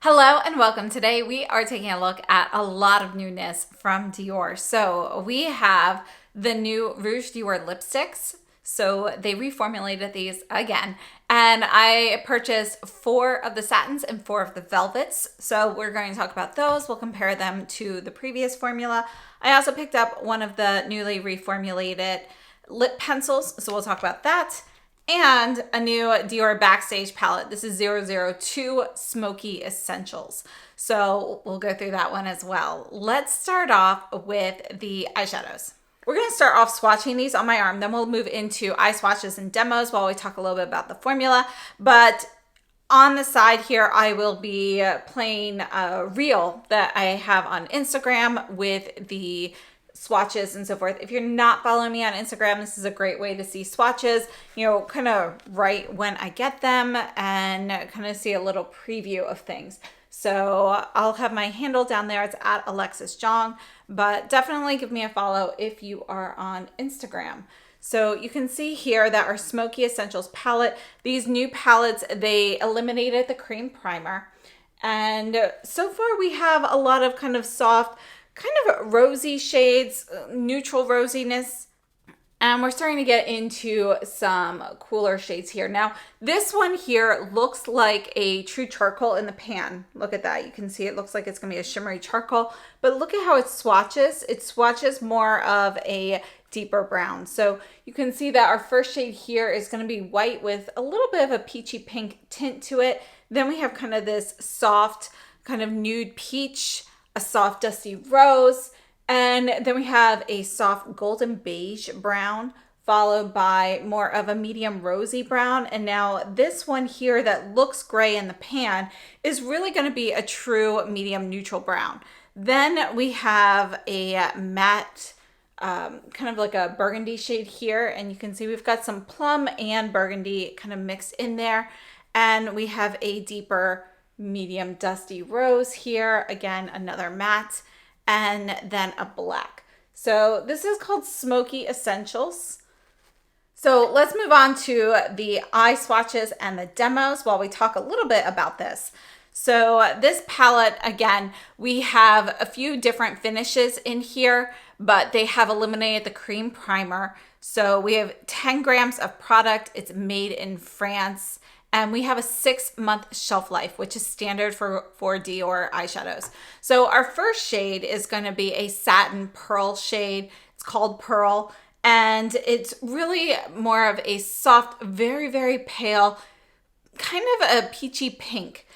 Hello and welcome. Today we are taking a look at a lot of newness from Dior. So we have the new Rouge Dior lipsticks. So they reformulated these again, and I purchased 4 of the satins and 4 of the velvets. So we're going to talk about those. We'll compare them to the previous formula. I also picked up one of the newly reformulated lip pencils, so we'll talk about that. And a new Dior Backstage palette. This is 002 Smoky Essentials. So we'll go through that one as well. Let's start off with the eyeshadows. We're going to start off swatching these on my arm. Then we'll move into eye swatches and demos while we talk a little bit about the formula. But on the side here, I will be playing a reel that I have on Instagram with the swatches and so forth. If you're not following me on Instagram, this is a great way to see swatches, kind of right when I get them and kind of see a little preview of things. So I'll have my handle down there. It's at Alexis Jong, but definitely give me a follow if you are on Instagram. So you can see here that our Smoky Essentials palette, these new palettes, they eliminated the cream primer. And so far we have a lot of kind of soft, kind of rosy shades, neutral rosiness, and we're starting to get into some cooler shades here. Now, this one here looks like a true charcoal in the pan. Look at that. You can see it looks like it's going to be a shimmery charcoal, but look at how it swatches. It swatches more of a deeper brown. So you can see that our first shade here is going to be white with a little bit of a peachy pink tint to it. Then we have kind of this soft kind of nude peach, a soft dusty rose, and then we have a soft golden beige brown followed by more of a medium rosy brown. And now this one here that looks gray in the pan is really going to be a true medium neutral brown. Then we have a matte kind of like a burgundy shade here, and you can see we've got some plum and burgundy kind of mixed in there, and we have a deeper medium dusty rose here, again another matte, and then a black. So this is called Smoky Essentials. So let's move on to the eye swatches and the demos while we talk a little bit about this. So this palette, again, we have a few different finishes in here, but they have eliminated the cream primer. So we have 10 grams of product. It's made in France. And we have a 6-month shelf life, which is standard for Dior eyeshadows. So our first shade is going to be a satin pearl shade. It's called Pearl, and it's really more of a soft, very, very pale, kind of a peachy pink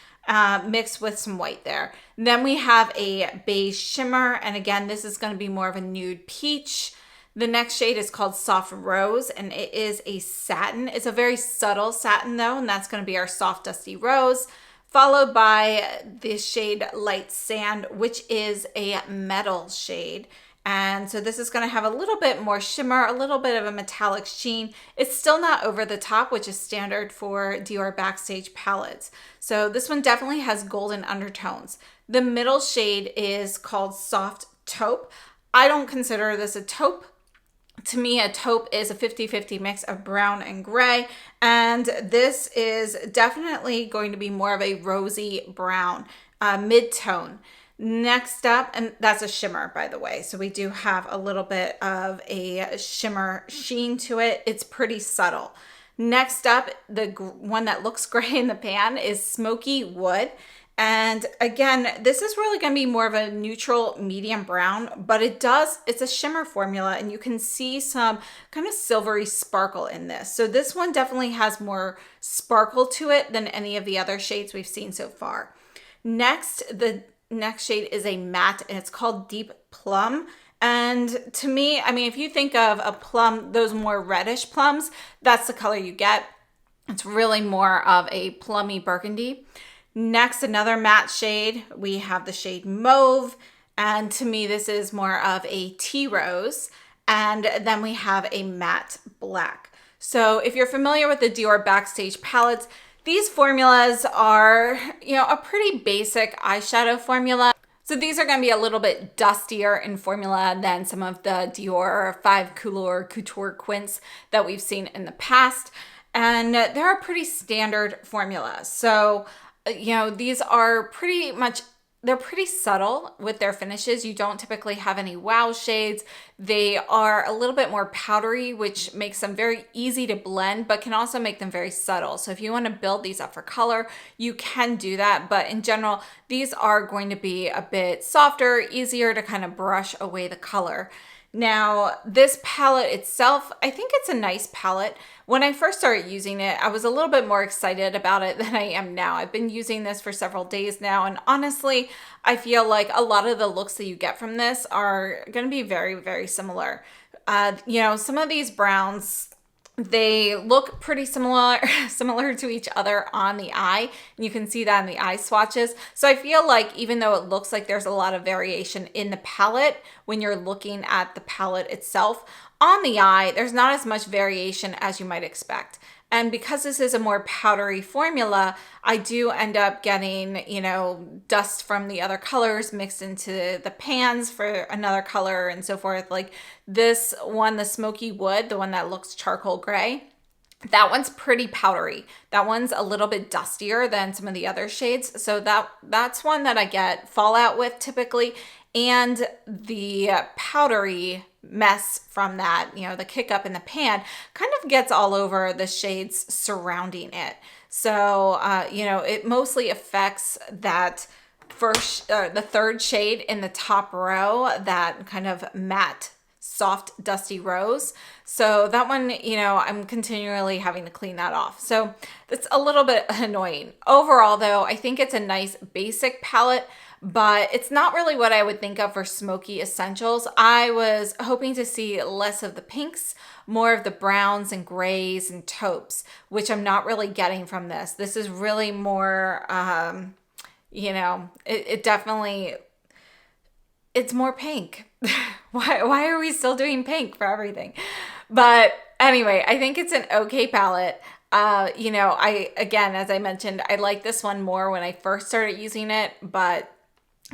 mixed with some white there. And then we have a beige shimmer, and again, this is going to be more of a nude peach. The next shade is called Soft Rose, and it is a satin. It's a very subtle satin though, and that's going to be our Soft Dusty Rose, followed by the shade Light Sand, which is a metal shade. And so this is going to have a little bit more shimmer, a little bit of a metallic sheen. It's still not over the top, which is standard for Dior Backstage palettes. So this one definitely has golden undertones. The middle shade is called Soft Taupe. I don't consider this a taupe. To me, a taupe is a 50-50 mix of brown and gray, and this is definitely going to be more of a rosy brown, mid-tone. Next up, and that's a shimmer, by the way, so we do have a little bit of a shimmer sheen to it. It's pretty subtle. Next up, the one that looks gray in the pan is Smoky Wood. And again, this is really going to be more of a neutral medium brown, but it's a shimmer formula, and you can see some kind of silvery sparkle in this. So this one definitely has more sparkle to it than any of the other shades we've seen so far. Next, the next shade is a matte, and it's called Deep Plum. And to me, I mean, if you think of a plum, those more reddish plums, that's the color you get. It's really more of a plummy burgundy. Next, another matte shade. We have the shade Mauve, and to me this is more of a tea rose. And then we have a matte black. So if you're familiar with the Dior Backstage palettes, these formulas are, a pretty basic eyeshadow formula. So these are going to be a little bit dustier in formula than some of the Dior 5 Couleur Couture Quints that we've seen in the past. And they're a pretty standard formula. So these are pretty much, they're pretty subtle with their finishes. You don't typically have any wow shades. They are a little bit more powdery, which makes them very easy to blend, but can also make them very subtle. So if you want to build these up for color, you can do that. But in general, these are going to be a bit softer, easier to kind of brush away the color. Now, this palette itself, I think it's a nice palette. When I first started using it, I was a little bit more excited about it than I am now. I've been using this for several days now, and honestly, I feel like a lot of the looks that you get from this are going to be very, very similar. Some of these browns, they look pretty similar to each other on the eye, and you can see that in the eye swatches. So I feel like even though it looks like there's a lot of variation in the palette, when you're looking at the palette itself, on the eye, there's not as much variation as you might expect. And because this is a more powdery formula, I do end up getting, dust from the other colors mixed into the pans for another color and so forth. Like this one, the Smoky Wood, the one that looks charcoal gray, that one's pretty powdery. That one's a little bit dustier than some of the other shades. So that's one that I get fallout with typically. And the powdery mess from that, the kick up in the pan kind of gets all over the shades surrounding it. So, it mostly affects that the third shade in the top row, that kind of matte, soft, dusty rose. So that one, I'm continually having to clean that off. So that's a little bit annoying. Overall, though, I think it's a nice basic palette, but it's not really what I would think of for smoky essentials. I was hoping to see less of the pinks, more of the browns and grays and taupes, which I'm not really getting from this. This is really more, it definitely, it's more pink. Why are we still doing pink for everything? But anyway, I think it's an okay palette. As I mentioned, I like this one more when I first started using it, but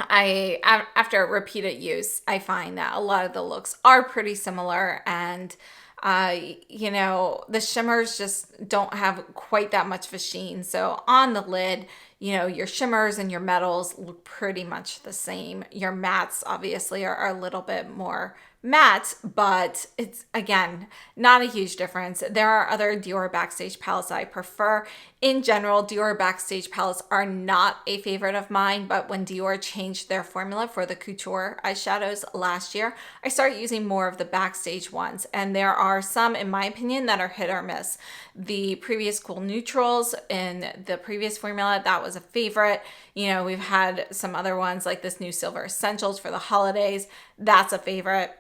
after repeated use, I find that a lot of the looks are pretty similar, and the shimmers just don't have quite that much of a sheen. So on the lid, your shimmers and your metals look pretty much the same. Your mattes obviously are a little bit more matte, but it's, again, not a huge difference. There are other Dior Backstage palettes I prefer. In general, Dior Backstage palettes are not a favorite of mine, but when Dior changed their formula for the Couture eyeshadows last year, I started using more of the Backstage ones, and there are some, in my opinion, that are hit or miss. The previous Cool Neutrals in the previous formula, that was a favorite. We've had some other ones like this new Silver Essentials for the holidays. That's a favorite.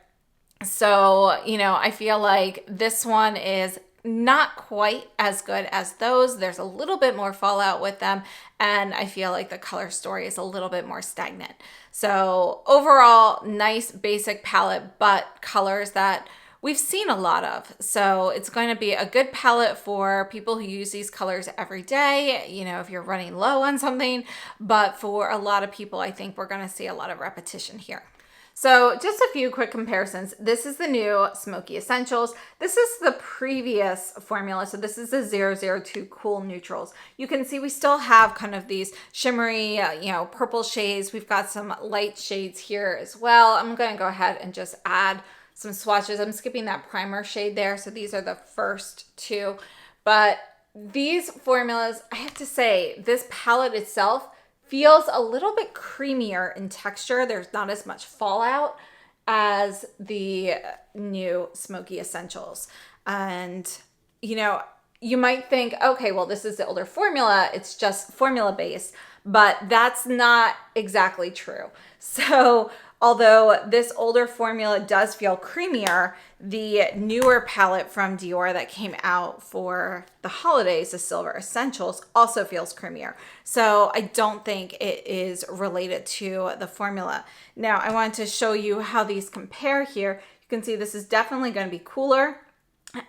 So, I feel like this one is not quite as good as those. There's a little bit more fallout with them, and I feel like the color story is a little bit more stagnant. So overall, nice basic palette, but colors that we've seen a lot of. So it's going to be a good palette for people who use these colors every day, if you're running low on something. But for a lot of people, I think we're going to see a lot of repetition here. So just a few quick comparisons. This is the new Smoky Essentials. This is the previous formula. So this is the 002 Cool Neutrals. You can see we still have kind of these shimmery, purple shades. We've got some light shades here as well. I'm going to go ahead and just add some swatches. I'm skipping that primer shade there. So these are the first two. But these formulas, I have to say, this palette itself feels a little bit creamier in texture. There's not as much fallout as the new Smoky Essentials. And, you might think, okay, well, this is the older formula. It's just formula based, but that's not exactly true. So although this older formula does feel creamier, the newer palette from Dior that came out for the holidays, the Silver Essentials, also feels creamier. So I don't think it is related to the formula. Now, I wanted to show you how these compare here. You can see this is definitely going to be cooler,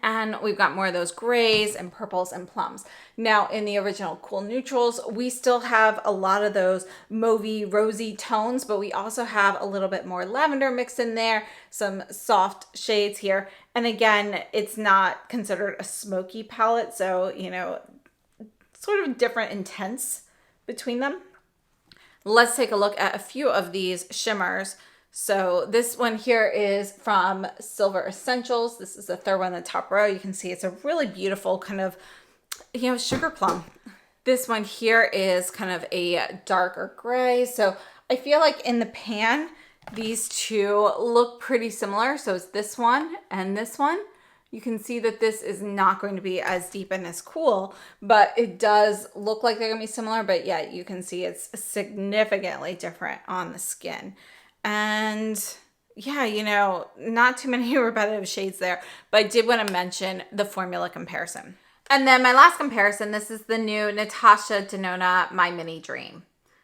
and we've got more of those grays and purples and plums. Now, in the original Cool Neutrals, we still have a lot of those mauvey, rosy tones, but we also have a little bit more lavender mixed in there, some soft shades here. And again, it's not considered a smoky palette, so, sort of different intense between them. Let's take a look at a few of these shimmers. So this one here is from Silver Essentials. This is the third one in the top row. You can see it's a really beautiful kind of, sugar plum. This one here is kind of a darker gray. So I feel like in the pan, these two look pretty similar. So it's this one and this one. You can see that this is not going to be as deep and as cool, but it does look like they're gonna be similar, but yeah, you can see it's significantly different on the skin. And yeah, not too many repetitive shades there, but I did want to mention the formula comparison. And then my last comparison, this is the new Natasha Denona My Mini Dream.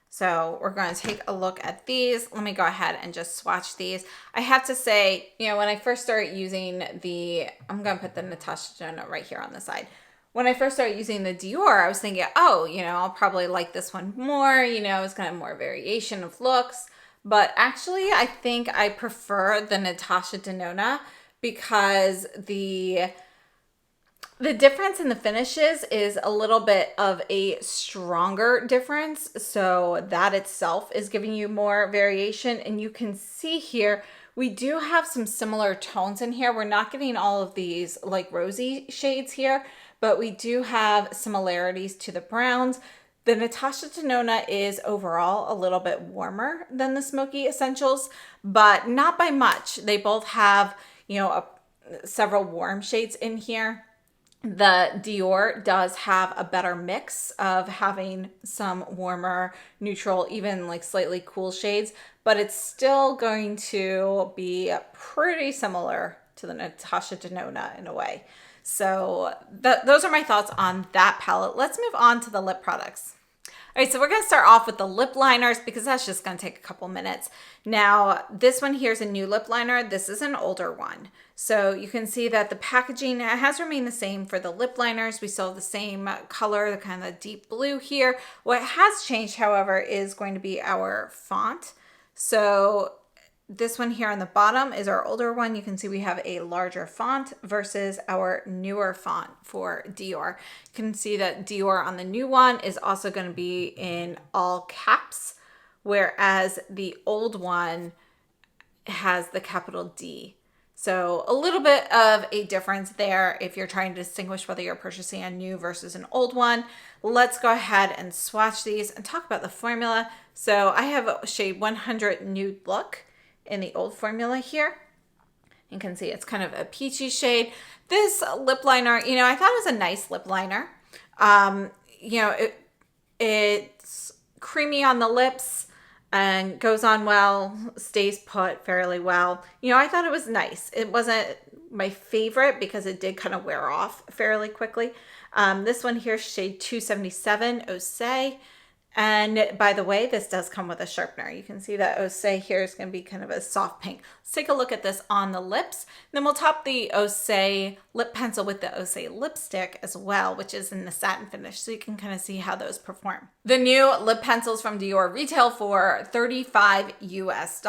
So we're going to take a look at these. Let me go ahead and just swatch these. I have to say, when I first started using I'm going to put the Natasha Denona right here on the side. When I first started using the Dior, I was thinking, I'll probably like this one more. It's going to have more variation of looks. But actually, I think I prefer the Natasha Denona because the difference in the finishes is a little bit of a stronger difference. So that itself is giving you more variation. And you can see here, we do have some similar tones in here. We're not getting all of these like rosy shades here, but we do have similarities to the browns. The Natasha Denona is overall a little bit warmer than the Smoky Essentials, but not by much. They both have, several warm shades in here. The Dior does have a better mix of having some warmer, neutral, even like slightly cool shades, but it's still going to be pretty similar to the Natasha Denona in a way. So those are my thoughts on that palette. Let's move on to the lip products. All right, so we're going to start off with the lip liners because that's just going to take a couple minutes. Now, this one here is a new lip liner. This is an older one. So you can see that the packaging has remained the same for the lip liners. We still have the same color, the kind of deep blue here. What has changed, however, is going to be our font. So this one here on the bottom is our older one. You can see we have a larger font versus our newer font for Dior. You can see that Dior on the new one is also going to be in all caps, whereas the old one has the capital D. So a little bit of a difference there if you're trying to distinguish whether you're purchasing a new versus an old one. Let's go ahead and swatch these and talk about the formula. So I have a shade 100 Nude Look in the old formula here. You can see it's kind of a peachy shade. This lip liner, I thought it was a nice lip liner. It's creamy on the lips and goes on well, stays put fairly well. I thought it was nice. It wasn't my favorite because it did kind of wear off fairly quickly. This one here, shade 277, Osee. And by the way, this does come with a sharpener. You can see that Osee here is going to be kind of a soft pink. Let's take a look at this on the lips. Then we'll top the Osee lip pencil with the Osee lipstick as well, which is in the satin finish. So you can kind of see how those perform. The new lip pencils from Dior retail for $35 US.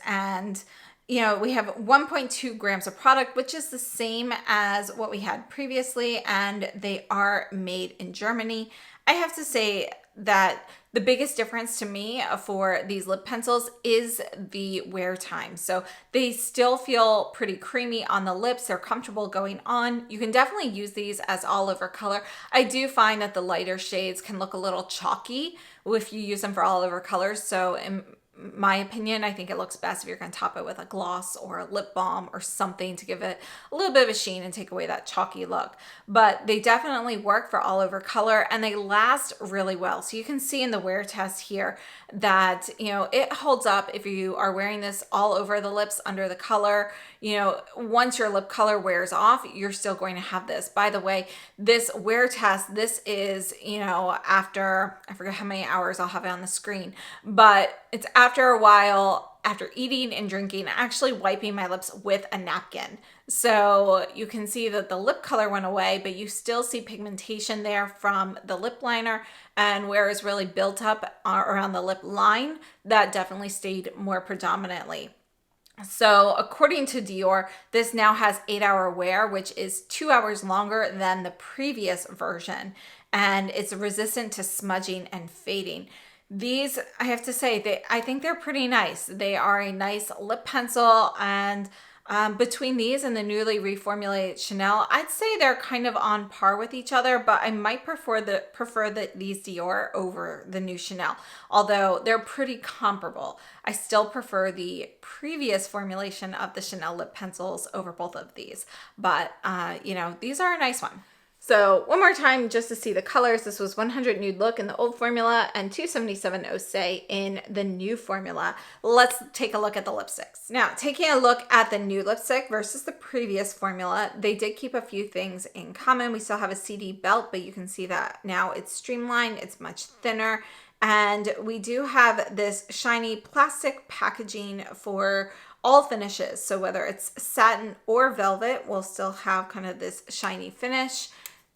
And we have 1.2 grams of product, which is the same as what we had previously. And they are made in Germany. I have to say that the biggest difference to me for these lip pencils is the wear time. So they still feel pretty creamy on the lips. They're comfortable going on. You can definitely use these as all over color. I do find that the lighter shades can look a little chalky if you use them for all over colors. So in my opinion, I think it looks best if you're going to top it with a gloss or a lip balm or something to give it a little bit of a sheen and take away that chalky look. But they definitely work for all over color and they last really well. So you can see in the wear test here that, it holds up if you are wearing this all over the lips under the color. Once your lip color wears off, you're still going to have this. By the way, this wear test, this is, after, I forget how many hours I'll have it on the screen, but it's after a while, after eating and drinking, actually wiping my lips with a napkin. So you can see that the lip color went away, but you still see pigmentation there from the lip liner, and where it's really built up around the lip line, that definitely stayed more predominantly. So according to Dior, this now has 8-hour wear, which is 2 hours longer than the previous version. and it's resistant to smudging and fading. These, I have to say, I think they're pretty nice. They are a nice lip pencil, and between these and the newly reformulated Chanel, I'd say they're kind of on par with each other, but I might prefer these Dior over the new Chanel, although they're pretty comparable. I still prefer the previous formulation of the Chanel lip pencils over both of these, but you know, these are a nice one. So one more time, just to see the colors, this was 100 Nude Look in the old formula and 277 Osee in the new formula. Let's take a look at the lipsticks. Now, taking a look at the new lipstick versus the previous formula, they did keep a few things in common. We still have a CD belt, but you can see that now it's streamlined, it's much thinner, and we do have this shiny plastic packaging for all finishes. So whether it's satin or velvet, we'll still have kind of this shiny finish.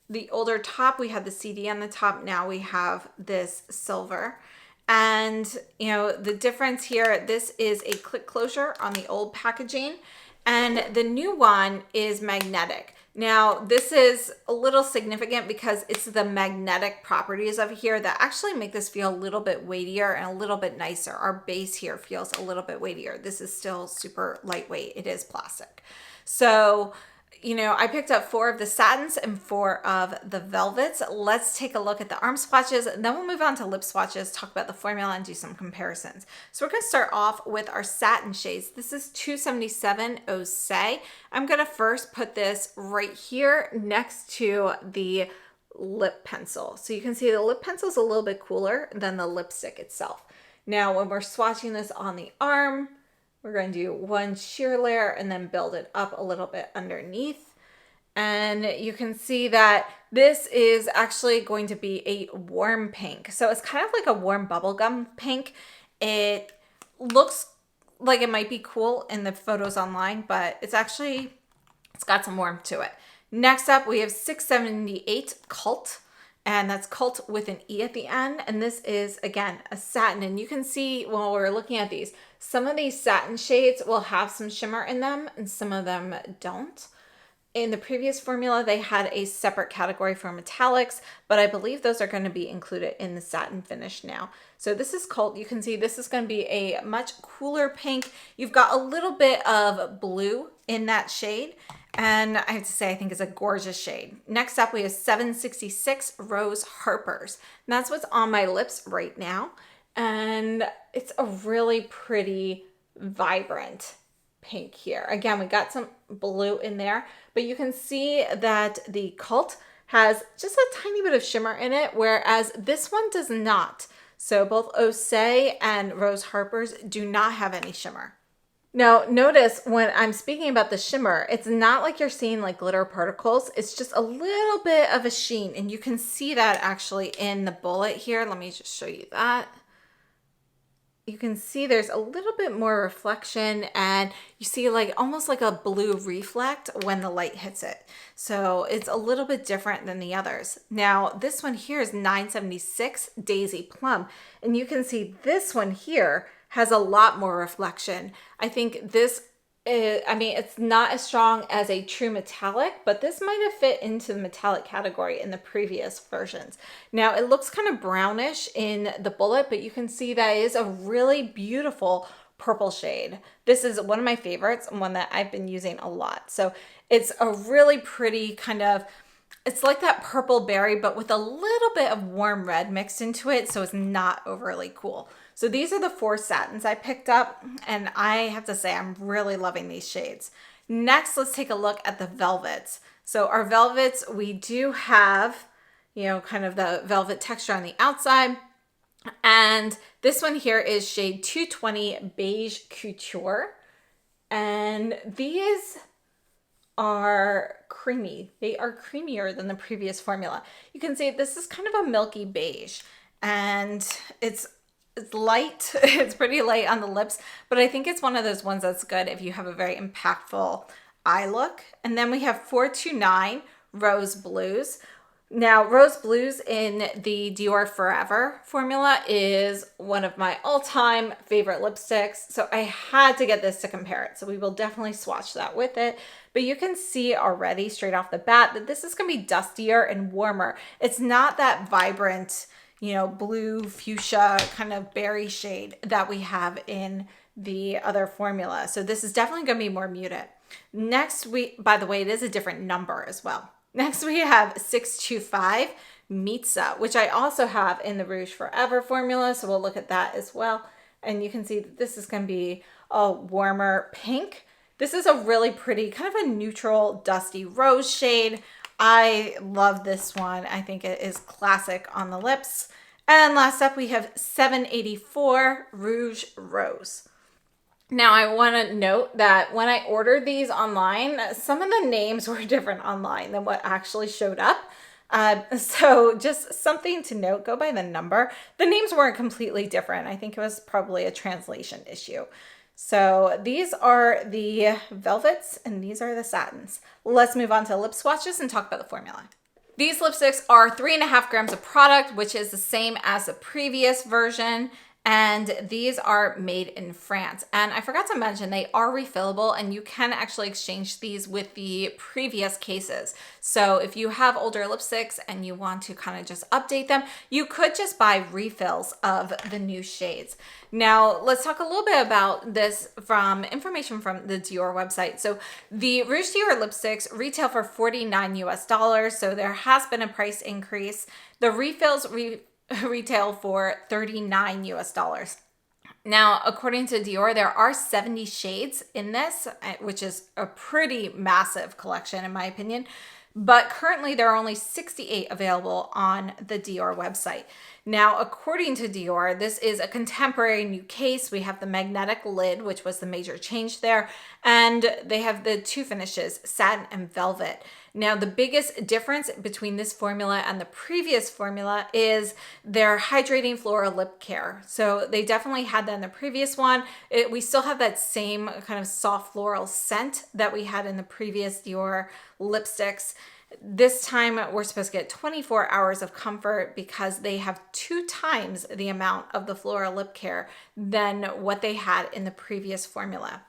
The older top, we had the CD on the top. Now we have this silver. And, you know, the difference here, this is a click closure on the old packaging, and the new one is magnetic. Now, this is a little significant because it's the magnetic properties of here that actually make this feel a little bit weightier and a little bit nicer. Our base here feels a little bit weightier. This is still super lightweight. It is plastic. So, you know, I picked up 4 of the satins and 4 of the velvets. Let's take a look at the arm swatches, and then we'll move on to lip swatches, talk about the formula, and do some comparisons. So we're going to start off with our satin shades. This is 277 Osee. I'm going to first put this right here next to the lip pencil. So you can see the lip pencil is a little bit cooler than the lipstick itself. Now, when we're swatching this on the arm, we're going to do one sheer layer and then build it up a little bit underneath. And you can see that this is actually going to be a warm pink. So it's kind of like a warm bubblegum pink. It looks like it might be cool in the photos online, but it's got some warmth to it. Next up, we have 678 Culte. And that's Culte with an E at the end. And this is, again, a satin. And you can see while we're looking at these, some of these satin shades will have some shimmer in them and some of them don't. In the previous formula, they had a separate category for metallics, but I believe those are going to be included in the satin finish now. So this is Culte. You can see this is going to be a much cooler pink. You've got a little bit of blue in that shade. And I have to say, I think it's a gorgeous shade. Next up, we have 766 Rose Harpers. And that's what's on my lips right now. And it's a really pretty, vibrant pink here. Again, we got some blue in there, but you can see that the Culte has just a tiny bit of shimmer in it, whereas this one does not. So both Osee and Rose Harpers do not have any shimmer. Now, notice when I'm speaking about the shimmer, it's not like you're seeing like glitter particles. It's just a little bit of a sheen, and you can see that actually in the bullet here. Let me just show you that. You can see there's a little bit more reflection, and you see like almost like a blue reflect when the light hits it. So it's a little bit different than the others. Now, this one here is 976 Daisy Plum, and you can see this one here has a lot more reflection. I think this is, I mean, it's not as strong as a true metallic, but this might have fit into the metallic category in the previous versions. Now, it looks kind of brownish in the bullet, but you can see that is a really beautiful purple shade. This is one of my favorites and one that I've been using a lot. So it's a really pretty kind of, it's like that purple berry, but with a little bit of warm red mixed into it, so it's not overly cool. So these are the 4 satins I picked up, and I have to say I'm really loving these shades. Next, let's take a look at the velvets. So our velvets, we do have, you know, kind of the velvet texture on the outside. And this one here is shade 220 Beige Couture. And these are creamy. They are creamier than the previous formula. You can see this is kind of a milky beige, and it's light. It's pretty light on the lips, but I think it's one of those ones that's good if you have a very impactful eye look. And then we have 429 Rose Blues. Now, Rose Blues in the Dior Forever formula is one of my all-time favorite lipsticks. So I had to get this to compare it. So we will definitely swatch that with it. But you can see already straight off the bat that this is going to be dustier and warmer. It's not that vibrant, you know, blue fuchsia kind of berry shade that we have in the other formula. So this is definitely going to be more muted. Next, by the way, it is a different number as well. Next, we have 625 Mitzah, which I also have in the Rouge Forever formula. So we'll look at that as well. And you can see that this is going to be a warmer pink. This is a really pretty, kind of a neutral, dusty rose shade. I love this one. I think it is classic on the lips. And last up, we have 784 Rouge Rose. Now, I want to note that when I ordered these online, some of the names were different online than what actually showed up. So just something to note, go by the number. The names weren't completely different. I think it was probably a translation issue. So these are the velvets and these are the satins. Let's move on to lip swatches and talk about the formula. These lipsticks are 3.5 grams of product, which is the same as the previous version. And these are made in France. And I forgot to mention, they are refillable and you can actually exchange these with the previous cases. So if you have older lipsticks and you want to kind of just update them, you could just buy refills of the new shades. Now, let's talk a little bit about this from information from the Dior website. So the Rouge Dior lipsticks retail for $49 US. So there has been a price increase. The refills retail for $39 US. Now, according to Dior, there are 70 shades in this, which is a pretty massive collection in my opinion. But currently there are only 68 available on the Dior website. Now, according to Dior, this is a contemporary new case. We have the magnetic lid, which was the major change there. And they have the two finishes, satin and velvet. Now, the biggest difference between this formula and the previous formula is their hydrating floral lip care. So they definitely had that in the previous one. We still have that same kind of soft floral scent that we had in the previous Dior lipsticks. This time we're supposed to get 24 hours of comfort because they have 2 times the amount of the floral lip care than what they had in the previous formula.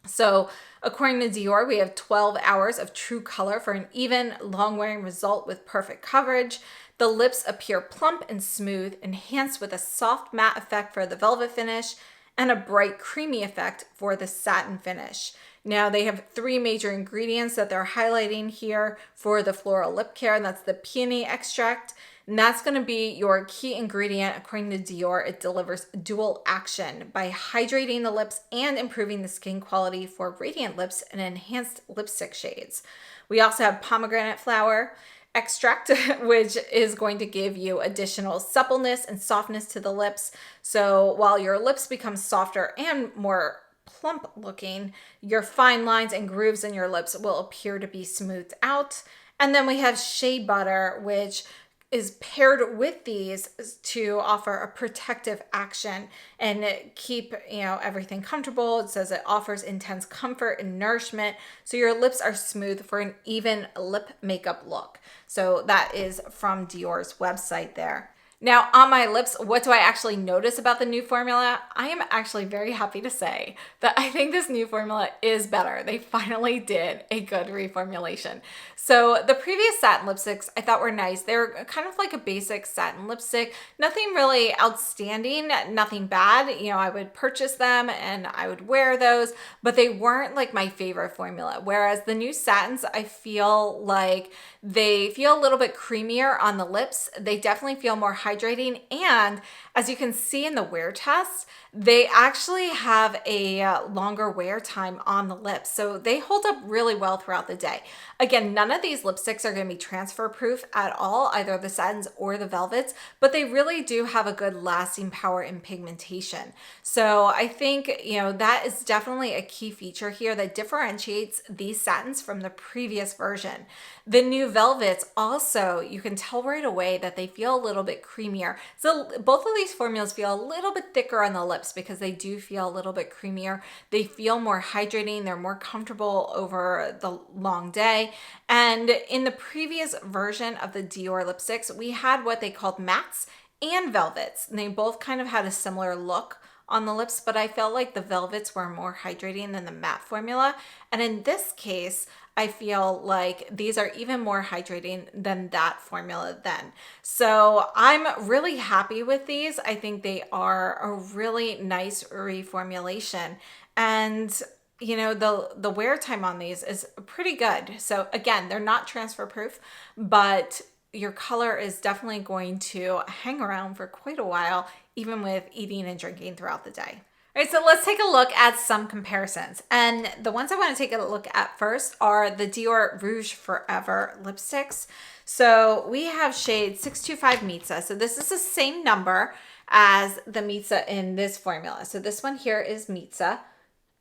So according to Dior, we have 12 hours of true color for an even, long-wearing result with perfect coverage. The lips appear plump and smooth, enhanced with a soft matte effect for the velvet finish and a bright creamy effect for the satin finish. Now they have 3 major ingredients that they're highlighting here for the floral lip care, and that's the peony extract. And that's going to be your key ingredient. According to Dior, it delivers dual action by hydrating the lips and improving the skin quality for radiant lips and enhanced lipstick shades. We also have pomegranate flower extract, which is going to give you additional suppleness and softness to the lips. So while your lips become softer and more plump looking, your fine lines and grooves in your lips will appear to be smoothed out. And then we have shea butter, which is paired with these to offer a protective action and keep, everything comfortable. It says it offers intense comfort and nourishment, so your lips are smooth for an even lip makeup look. So that is from Dior's website there. Now, on my lips, what do I actually notice about the new formula? I am actually very happy to say that I think this new formula is better. They finally did a good reformulation. So the previous satin lipsticks I thought were nice. They're kind of like a basic satin lipstick. Nothing really outstanding, nothing bad. I would purchase them and I would wear those, but they weren't like my favorite formula. Whereas the new satins, I feel like they feel a little bit creamier on the lips. They definitely feel more hydrating, and as you can see in the wear test, they actually have a longer wear time on the lips, so they hold up really well throughout the day. Again, none of these lipsticks are going to be transfer proof at all, either the satins or the velvets, but they really do have a good lasting power in pigmentation. So I think that is definitely a key feature here that differentiates these satins from the previous version. The new velvets also, you can tell right away that they feel a little bit creamy creamier. So both of these formulas feel a little bit thicker on the lips because they do feel a little bit creamier. They feel more hydrating. They're more comfortable over the long day. And in the previous version of the Dior lipsticks, we had what they called mattes and velvets. And they both kind of had a similar look on the lips, but I felt like the velvets were more hydrating than the matte formula. And in this case, I feel like these are even more hydrating than that formula then. So I'm really happy with these. I think they are a really nice reformulation. And you know, the wear time on these is pretty good. So again, they're not transfer proof, but your color is definitely going to hang around for quite a while, even with eating and drinking throughout the day. All right, so let's take a look at some comparisons. And the ones I want to take a look at first are the Dior Rouge Forever lipsticks. So we have shade 625 Mitzah. So this is the same number as the Mitzah in this formula. So this one here is Mitzah.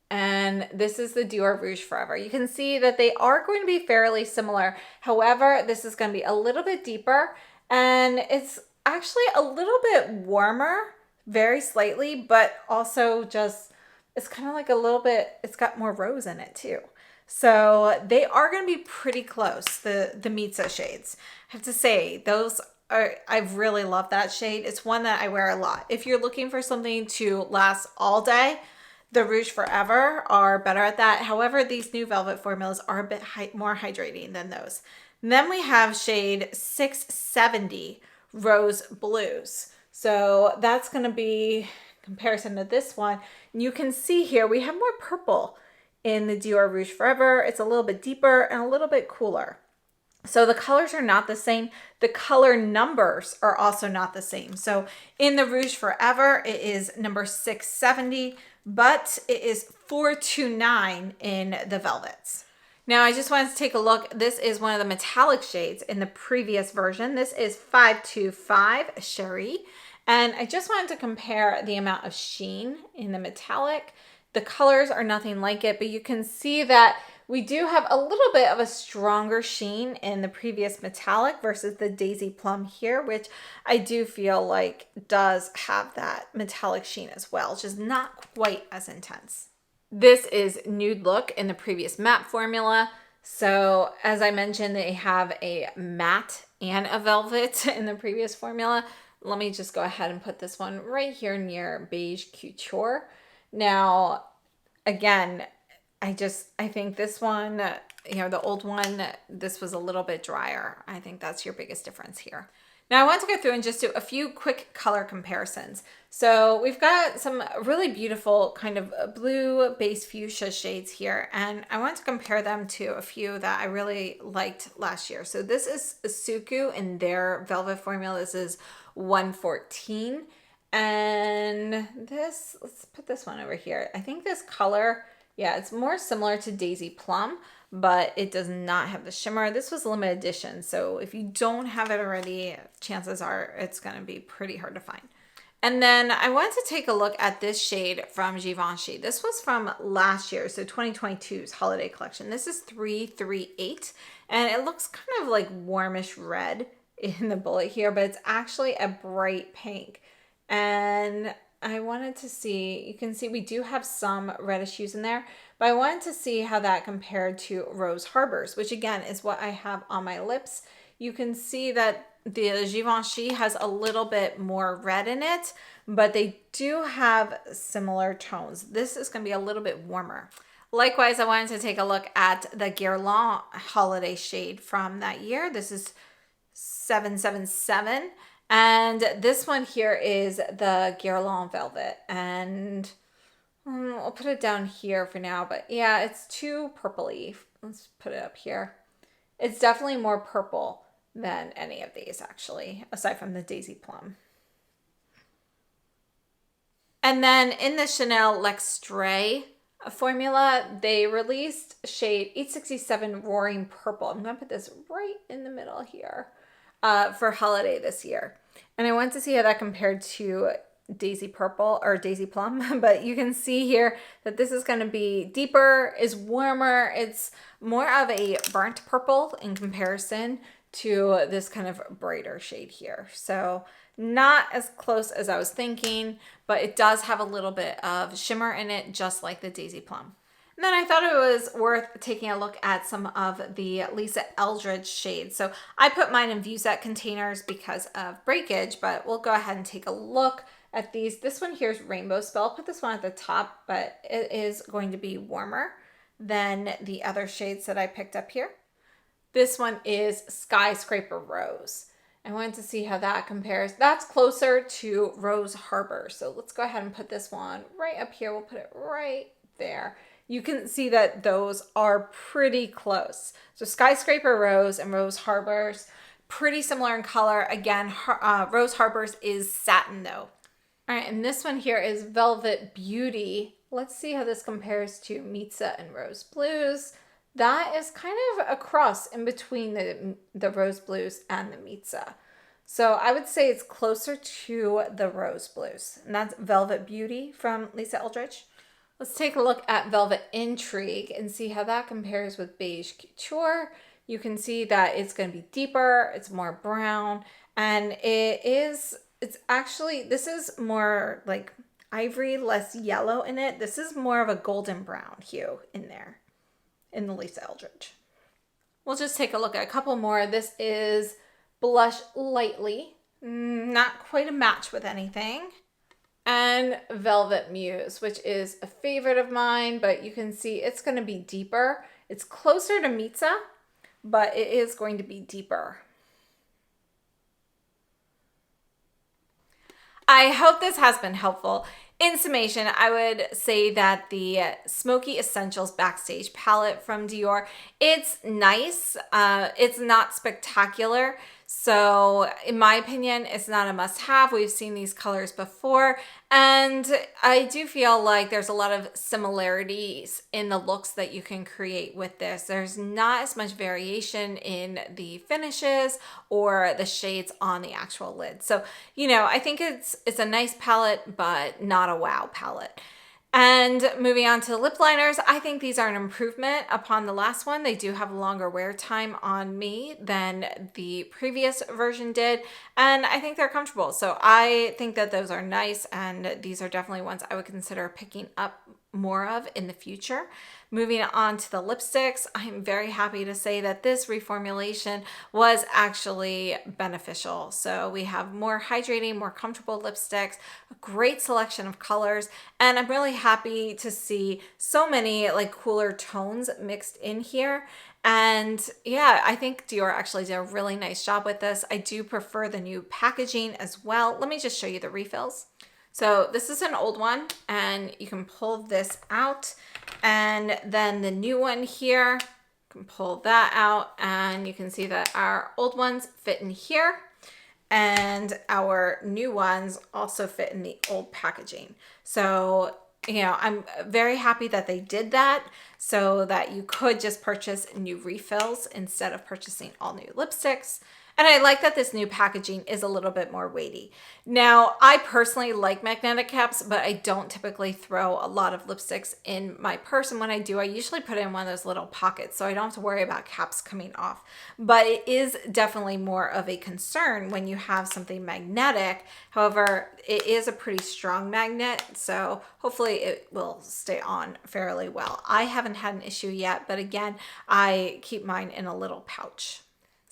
And this is the Dior Rouge Forever. You can see that they are going to be fairly similar. However, this is going to be a little bit deeper and it's actually a little bit warmer, very slightly, but also just, it's kind of like a little bit, it's got more rose in it too. So they are going to be pretty close, the Mitzah shades. I have to say, those are, I really love that shade. It's one that I wear a lot. If you're looking for something to last all day, the Rouge Forever are better at that. However, these new velvet formulas are a bit more hydrating than those. And then we have shade 670 Rose Blues. So that's going to be comparison to this one. And you can see here we have more purple in the Dior Rouge Forever. It's a little bit deeper and a little bit cooler. So the colors are not the same. The color numbers are also not the same. So in the Rouge Forever, it is number 670, but it is 429 in the velvets. Now I just wanted to take a look. This is one of the metallic shades in the previous version. This is 525 Cherie. And I just wanted to compare the amount of sheen in the metallic. The colors are nothing like it, but you can see that we do have a little bit of a stronger sheen in the previous metallic versus the Daisy Plum here, which I do feel like does have that metallic sheen as well, just not quite as intense. This is Nude Look in the previous matte formula. So as I mentioned, they have a matte and a velvet in the previous formula. Let me just go ahead and put this one right here near Beige Couture. Now, again, I think this one, you know, the old one, this was a little bit drier. I think that's your biggest difference here. Now I want to go through and just do a few quick color comparisons. So we've got some really beautiful kind of blue base fuchsia shades here, and I want to compare them to a few that I really liked last year. So this is Suku in their velvet formula. This is 114. And this, let's put this one over here. I think this color, yeah, it's more similar to Daisy Plum, but it does not have the shimmer. This was limited edition, so if you don't have it already, chances are it's going to be pretty hard to find. And then I wanted to take a look at this shade from Givenchy. This was from last year, so 2022's holiday collection. This is 338, and it looks kind of like warmish red in the bullet here, but it's actually a bright pink. And I wanted to see, you can see we do have some reddish hues in there, but I wanted to see how that compared to Rose Harpers, which again is what I have on my lips. You can see that the Givenchy has a little bit more red in it, but they do have similar tones. This is going to be a little bit warmer. Likewise, I wanted to take a look at the Guerlain holiday shade from that year. This is 777. And this one here is the Guerlain Velvet. And I'll put it down here for now. But yeah, it's too purpley. Let's put it up here. It's definitely more purple than any of these, actually, aside from the Daisy Plum. And then in the Chanel L'Extrait formula, they released shade 867 Roaring Purple. I'm going to put this right in the middle here for holiday this year. And I want to see how that compared to Daisy Purple or Daisy Plum, but you can see here that this is going to be deeper, is warmer. It's more of a burnt purple in comparison to this kind of brighter shade here. So Not as close as I was thinking, but it does have a little bit of shimmer in it, just like the Daisy Plum. And then I thought it was worth taking a look at some of the Lisa Eldridge shades. So I put mine in view set containers because of breakage, but we'll go ahead and take a look at these. This one here is Rainbow Spell. I'll put this one at the top, but it is going to be warmer than the other shades that I picked up here. This one is Skyscraper Rose. I wanted to see how that compares. That's closer to Rose Harbor. So let's go ahead and put this one right up here. We'll put it right there. You can see that those are pretty close. So Skyscraper Rose and Rose Harbors, pretty similar in color. Again, Rose Harbors is satin though. All right, and this one here is Velvet Beauty. Let's see how this compares to Mitzah and Rose Blues. That is kind of a cross in between the Rose Blues and the Mitzah. So I would say it's closer to the Rose Blues. And that's Velvet Beauty from Lisa Eldridge. Let's take a look at Velvet Intrigue and see how that compares with Beige Couture. You can see that it's going to be deeper, it's more brown, and it's actually, this is more like ivory, less yellow in it. This is more of a golden brown hue in there in the Lisa Eldridge. We'll just take a look at a couple more. This is Blush Lightly, not quite a match with anything. And Velvet Muse, which is a favorite of mine, but you can see it's going to be deeper. It's closer to Mitzah, but it is going to be deeper. I hope this has been helpful. In summation, I would say that the Smoky Essentials Backstage palette from Dior, it's nice. It's not spectacular. So in my opinion, it's not a must-have. We've seen these colors before, and I do feel like there's a lot of similarities in the looks that you can create with this. There's not as much variation in the finishes or the shades on the actual lid. So, you know, I think it's a nice palette, but not a wow palette. And moving on to the lip liners, I think these are an improvement upon the last one. They do have longer wear time on me than the previous version did, and I think they're comfortable. So I think that those are nice, and these are definitely ones I would consider picking up more of in the future. Moving on to the lipsticks, I'm very happy to say that this reformulation was actually beneficial. So we have more hydrating, more comfortable lipsticks, a great selection of colors, and I'm really happy to see so many like cooler tones mixed in here. And yeah, I think Dior actually did a really nice job with this. I do prefer the new packaging as well. Let me just show you the refills. So this is an old one, and you can pull this out, and then the new one here, you can pull that out, and you can see that our old ones fit in here, and our new ones also fit in the old packaging. So, you know, I'm very happy that they did that so that you could just purchase new refills instead of purchasing all new lipsticks. And I like that this new packaging is a little bit more weighty. Now, I personally like magnetic caps, but I don't typically throw a lot of lipsticks in my purse. And when I do, I usually put it in one of those little pockets, so I don't have to worry about caps coming off. But it is definitely more of a concern when you have something magnetic. However, it is a pretty strong magnet, so hopefully it will stay on fairly well. I haven't had an issue yet, but again, I keep mine in a little pouch.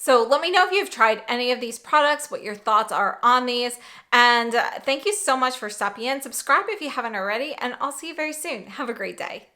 So let me know if you've tried any of these products, what your thoughts are on these. And thank you so much for stopping in. Subscribe if you haven't already, and I'll see you very soon. Have a great day.